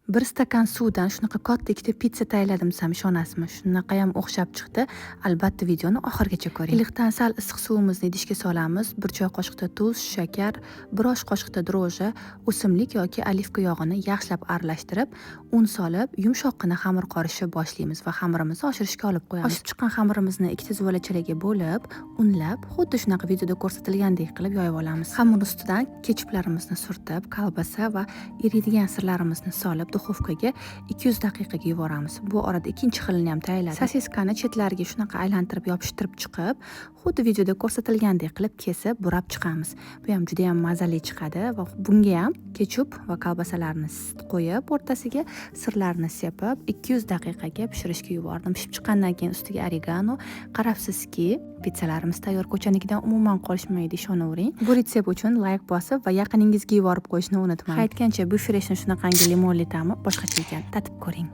Bir stakan suvdan shunaqa katta ikkita pitsa tayyorladim desam ishonasizmi? Shunaqa ham o'xshab chiqdi. Albatta videoni oxirigacha ko'ring. Iliqdan sal issiq suvimizni idishga solamiz. 1 choy qoshiqda tuz, shakar, 1 osh qoshiqda droji, o'simlik yoki olivka yog'ini yaxshilab aralashtirib, un solib, yumshoqqina xamir qorishni boshlaymiz va xamirimizni oshirishga olib qo'yamiz. Oshib chiqqan xamirimizni ikkita zuvalachalarga bo'lib, unlab, xuddi shunaqa videoda ko'rsatilgandek qilib yoyib olamiz. Xamir ustidan kechuplarimizni surtib, kolbasa va eriydigan sirlarimizni solib duxovkaga 200 daqiqaga yuboramiz. Bu orada ikkinchi xilini ham tayyorladik. Sosiskani chetlariga shunaqa aylantirib yopishtirib chiqib, xuddi videoda ko'rsatilgandek qilib kesib, burab chiqamiz. Bu ham juda ham mazali chiqadi va bunga ham kechup va kolbasalarni qo'yib, o'rtasiga sirlarni sepib 200 daqiqaga pishirishga yubordim. Pishib chiqqandan keyin ustiga oregano, qarabsizki, pitsalarimiz tayyor. Ko'chanikidan umuman qolishmaydi, ishonavering. Bu retsept uchun like bosib va yaqiningizga yuborib qo'yishni unutmang. Aytgancha, bu freshni shunaqangi limonli ta'mi boshqacha ekan. Tatib ko'ring.